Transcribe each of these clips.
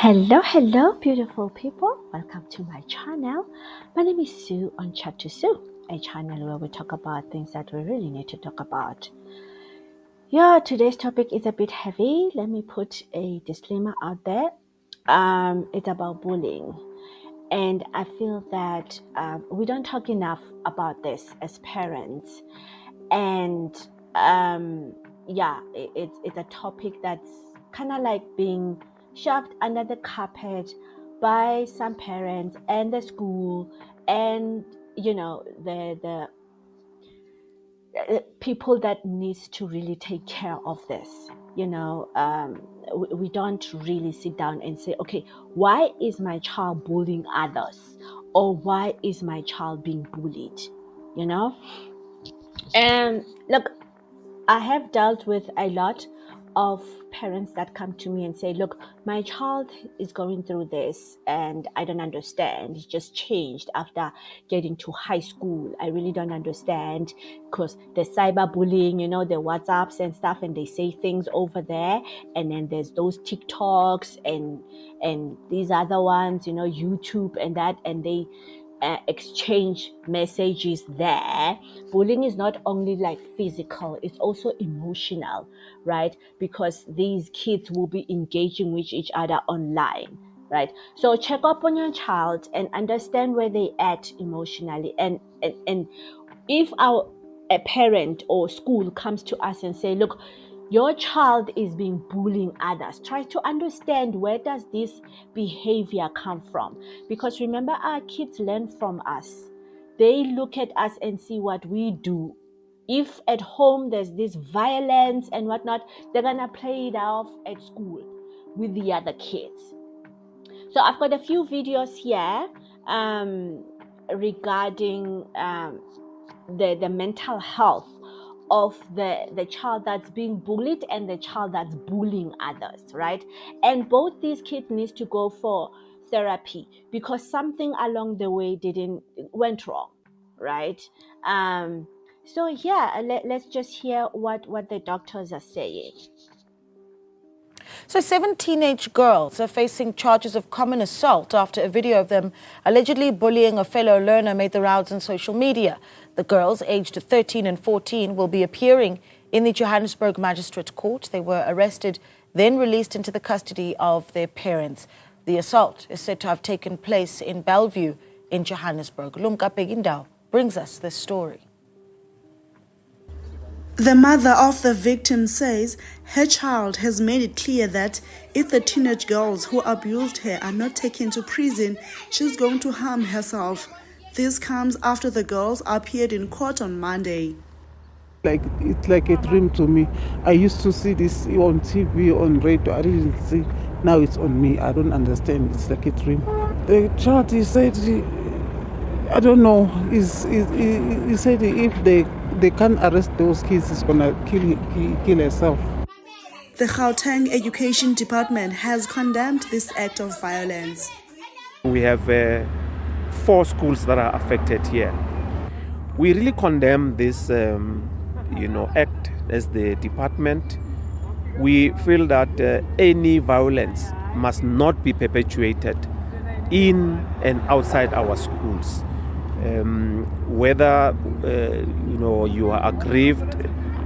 Hello, beautiful people. Welcome to my channel. My name is Sue on Chat to Sue, a channel where we talk about things that we really need to talk about. Yeah, today's topic is a bit heavy. Let me put a disclaimer out there. It's about bullying. And I feel that we don't talk enough about this as parents. And it's a topic that's kind of like being shoved under the carpet by some parents and the school and the people that needs to really take care of this. We don't really sit down and say, okay, why is my child bullying others, or why is my child being bullied? And look, I have dealt with a lot of parents that come to me and say, look, my child is going through this and I don't understand. It's just changed after getting to high school. I really don't understand because the cyberbullying, the WhatsApps and stuff, and they say things over there. And then there's those TikToks and these other ones, YouTube and that, and they exchange messages there. Bullying is not only like physical, it's also emotional, right? Because these kids will be engaging with each other online, right? So check up on your child and understand where they at emotionally, and if a parent or school comes to us and say, look, your child is being bullying others, try to understand where does this behavior come from, because remember, our kids learn from us. They look at us and see what we do. If at home there's this violence and whatnot, they're gonna play it off at school with the other kids. So I've got a few videos here regarding the mental health of the child that's being bullied and the child that's bullying others, right? And both these kids need to go for therapy because something along the way went wrong, right? So yeah, let's just hear what the doctors are saying. So 7 teenage girls are facing charges of common assault after a video of them allegedly bullying a fellow learner made the rounds on social media. The girls, aged 13 and 14, will be appearing in the Johannesburg Magistrate Court. They were arrested, then released into the custody of their parents. The assault is said to have taken place in Bellevue in Johannesburg. Lumka Pegindao brings us this story. The mother of the victim says her child has made it clear that if the teenage girls who abused her are not taken to prison, she's going to harm herself. This comes after the girls appeared in court on Monday. It's like a dream to me. I used to see this on TV, on radio. I didn't see. Now it's on me. I don't understand. It's like a dream. The child, he said, I don't know. He said if they can't arrest those kids, he's gonna kill herself. The Gauteng Education Department has condemned this act of violence. We have 4 schools that are affected here. We really condemn this, act as the department. We feel that any violence must not be perpetuated in and outside our schools. Whether you are aggrieved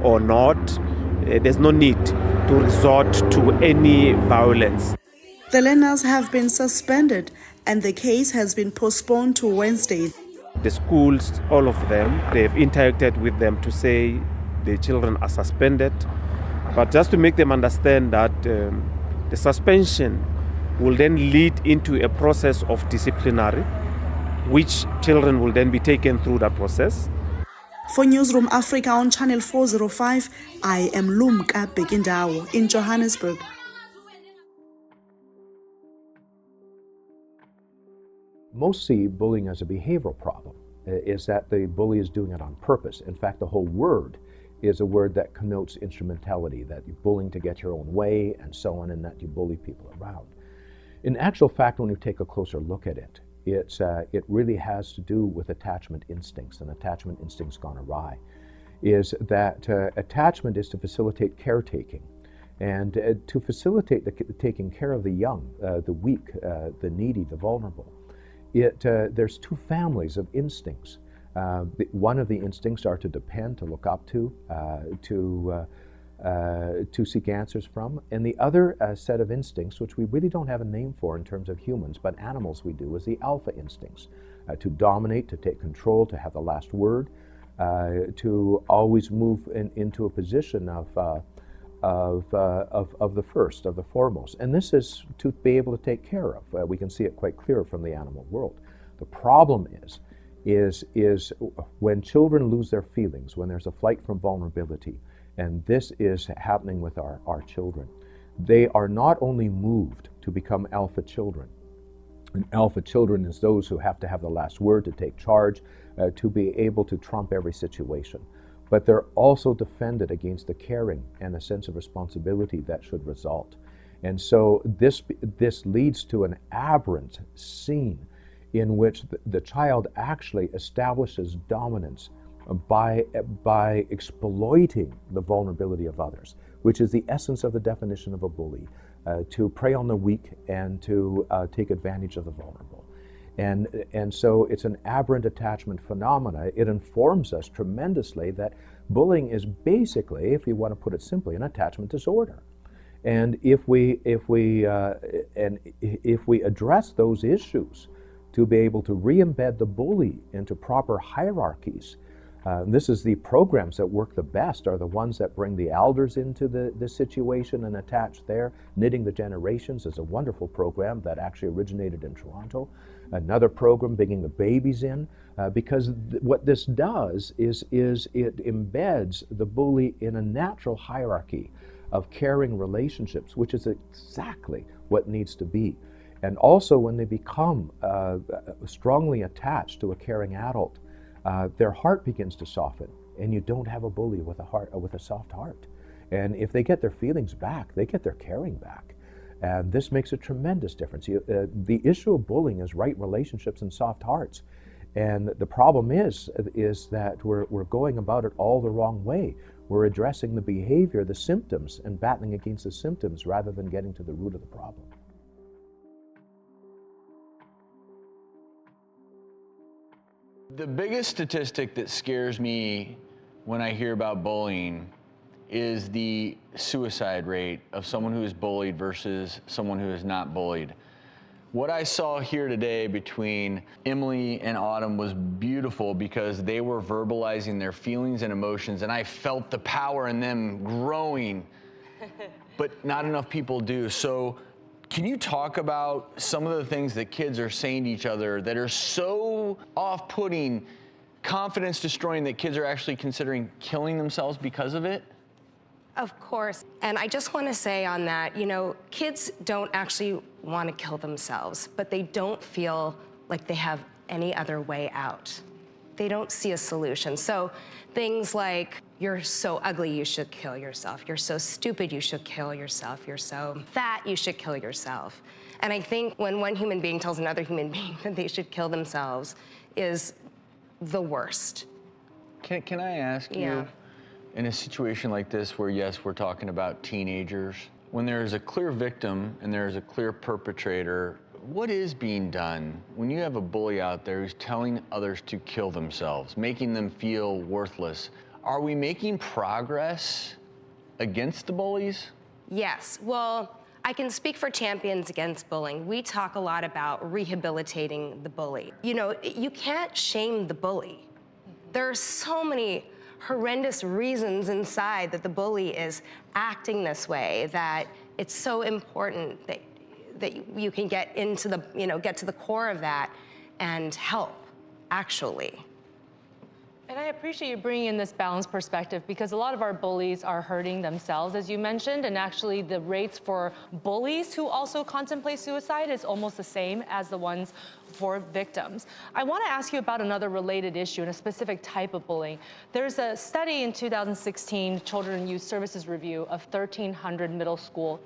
or not, there's no need to resort to any violence. The learners have been suspended and the case has been postponed to Wednesday. The schools, all of them, they've interacted with them to say the children are suspended, but just to make them understand that the suspension will then lead into a process of disciplinary, which children will then be taken through that process. For Newsroom Africa on Channel 405, I am Lumka Pegindao in Johannesburg. Most see bullying as a behavioral problem, is that the bully is doing it on purpose. In fact, the whole word is a word that connotes instrumentality, that you're bullying to get your own way and so on, and that you bully people around. In actual fact, when you take a closer look at it, it really has to do with attachment instincts, and attachment instincts gone awry. Is that attachment is to facilitate caretaking, And to facilitate taking care of the young, the weak, the needy, the vulnerable, there's two families of instincts. One of the instincts are to depend, to look up to seek answers from. And the other set of instincts, which we really don't have a name for in terms of humans, but animals we do, is the alpha instincts. To dominate, to take control, to have the last word, to always move into a position of the first, of the foremost. And this is to be able to take care of. We can see it quite clear from the animal world. The problem is when children lose their feelings, when there's a flight from vulnerability, and this is happening with our children, they are not only moved to become alpha children. And alpha children is those who have to have the last word, to take charge, to be able to trump every situation. But they're also defended against the caring and a sense of responsibility that should result. And so this leads to an aberrant scene in which the child actually establishes dominance by exploiting the vulnerability of others, which is the essence of the definition of a bully, to prey on the weak and to take advantage of the vulnerable. And so it's an aberrant attachment phenomena. It informs us tremendously that bullying is basically, if you want to put it simply, an attachment disorder. And if we address those issues to be able to re-embed the bully into proper hierarchies, this is the programs that work the best are the ones that bring the elders into the situation and attach there. Knitting the Generations is a wonderful program that actually originated in Toronto. Another program bringing the babies in, because what this does is it embeds the bully in a natural hierarchy of caring relationships, which is exactly what needs to be. And also when they become strongly attached to a caring adult, their heart begins to soften, and you don't have a bully with a soft heart. And if they get their feelings back, they get their caring back. And this makes a tremendous difference. The issue of bullying is right relationships and soft hearts. And the problem is that we're going about it all the wrong way. We're addressing the behavior, the symptoms, and battling against the symptoms rather than getting to the root of the problem. The biggest statistic that scares me when I hear about bullying is the suicide rate of someone who is bullied versus someone who is not bullied. What I saw here today between Emily and Autumn was beautiful because they were verbalizing their feelings and emotions, and I felt the power in them growing, but not enough people do. So can you talk about some of the things that kids are saying to each other that are so off-putting, confidence destroying, that kids are actually considering killing themselves because of it? Of course. And I just want to say on that, kids don't actually want to kill themselves, but they don't feel like they have any other way out. They don't see a solution. So things like, you're so ugly, you should kill yourself. You're so stupid, you should kill yourself. You're so fat, you should kill yourself. And I think when one human being tells another human being that they should kill themselves is the worst. Can I ask you, in a situation like this where, yes, we're talking about teenagers, when there is a clear victim and there is a clear perpetrator, what is being done when you have a bully out there who's telling others to kill themselves, making them feel worthless? Are we making progress against the bullies? Yes. Well, I can speak for Champions Against Bullying. We talk a lot about rehabilitating the bully. You can't shame the bully. There are so many horrendous reasons inside that the bully is acting this way that it's so important that you can get into the, get to the core of that and help, actually. And I appreciate you bringing in this balanced perspective, because a lot of our bullies are hurting themselves, as you mentioned, and actually the rates for bullies who also contemplate suicide is almost the same as the ones for victims. I want to ask you about another related issue and a specific type of bullying. There's a study in 2016, Children and Youth Services Review, of 1,300 middle school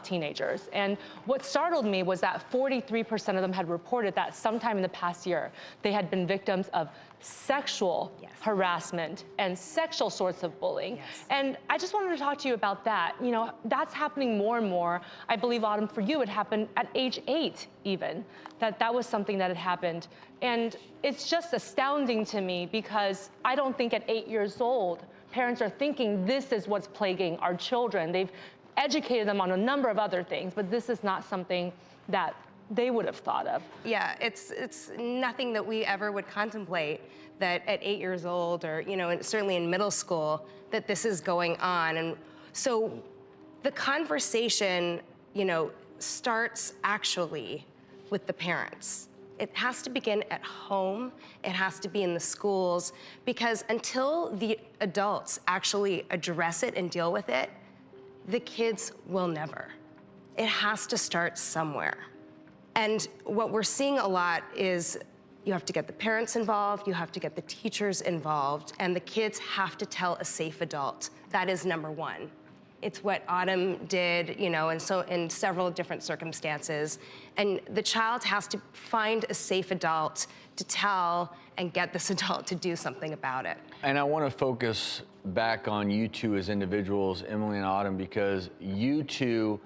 teenagers. And what startled me was that 43% of them had reported that sometime in the past year, they had been victims of sexual harassment and sexual sorts of bullying. And I just wanted to talk to you about that. You know, that's happening more and more. I believe, Autumn, for you, it happened at age 8 even, that was something that had happened. And it's just astounding to me because I don't think at 8 years old, parents are thinking this is what's plaguing our children. They've educated them on a number of other things, but this is not something that they would have thought of. Yeah, it's nothing that we ever would contemplate that at 8 years old or, you know, and certainly in middle school, that this is going on. And so the conversation, you know, starts actually with the parents. It has to begin at home. It has to be in the schools, because until the adults actually address it and deal with it, the kids will never. It has to start somewhere. And what we're seeing a lot is you have to get the parents involved, you have to get the teachers involved, and the kids have to tell a safe adult. That is number one. It's what Autumn did, you know, and so in several different circumstances. And the child has to find a safe adult to tell and get this adult to do something about it. And I want to focus back on you two as individuals, Emily and Autumn, because you two,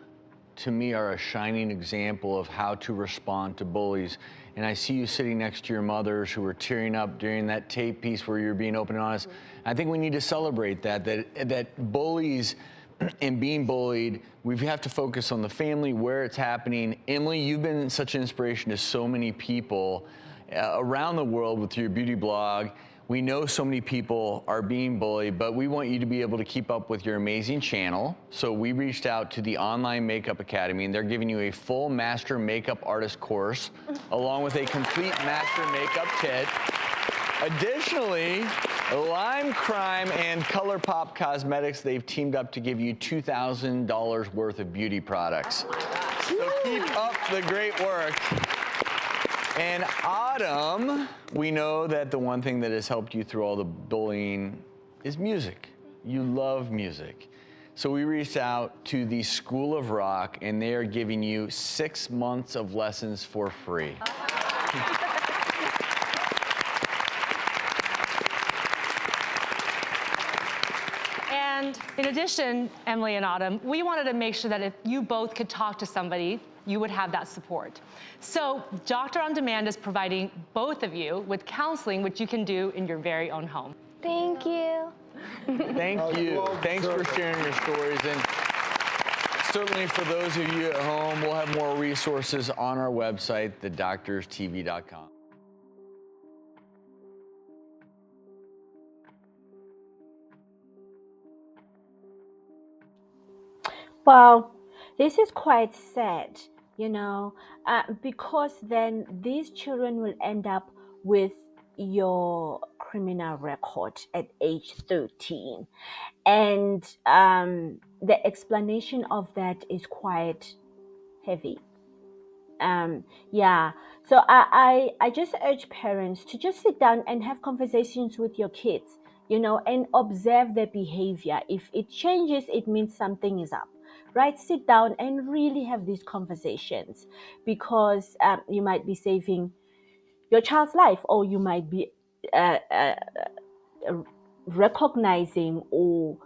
to me, are a shining example of how to respond to bullies. And I see you sitting next to your mothers who were tearing up during that tape piece where you're being open and honest. I think we need to celebrate that bullies and being bullied, we have to focus on the family, where it's happening. Emily, you've been such an inspiration to so many people around the world with your beauty blog. We know so many people are being bullied, but we want you to be able to keep up with your amazing channel. So we reached out to the Online Makeup Academy, and they're giving you a full Master Makeup Artist course, along with a complete Master Makeup kit. Additionally, Lime Crime and ColourPop Cosmetics, they've teamed up to give you $2,000 worth of beauty products. So keep up the great work. And Autumn, we know that the one thing that has helped you through all the bullying is music. You love music. So we reached out to the School of Rock, and they are giving you 6 months of lessons for free. And in addition, Emily and Autumn, we wanted to make sure that if you both could talk to somebody, you would have that support. So Doctor On Demand is providing both of you with counseling, which you can do in your very own home. Thank you. Thank you. Thanks for sharing your stories. And certainly for those of you at home, we'll have more resources on our website, thedoctorstv.com. Well, this is quite sad, you know, because then these children will end up with your criminal record at age 13. And the explanation of that is quite heavy. Yeah, so I just urge parents to just sit down and have conversations with your kids, you know, and observe their behavior. If it changes, it means something is up, right? Sit down and really have these conversations, because you might be saving your child's life, or you might be recognizing or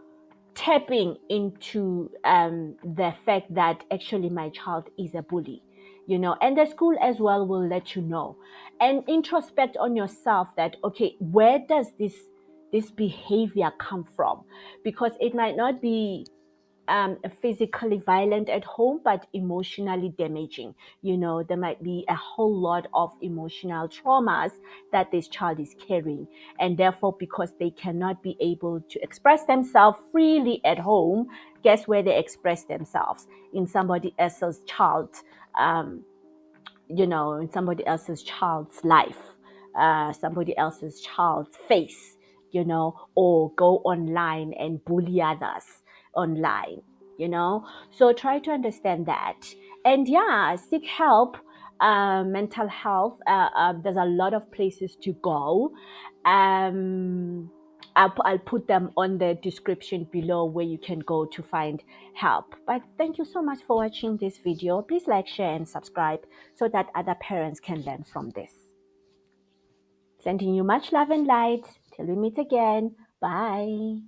tapping into the fact that actually my child is a bully, you know, and the school as well will let you know, and introspect on yourself that, okay, where does this behavior come from? Because it might not be physically violent at home, but emotionally damaging. You know, there might be a whole lot of emotional traumas that this child is carrying. And therefore, because they cannot be able to express themselves freely at home, guess where they express themselves? In somebody else's child, you know, in somebody else's child's life, somebody else's child's face, you know, or go online and bully others online, you know. So try to understand that. And yeah, seek help. Mental health, there's a lot of places to go. I'll put them on the description below where you can go to find help. But thank you so much for watching this video. Please like, share, and subscribe so that other parents can learn from this. Sending you much love and light. Till we meet again. Bye.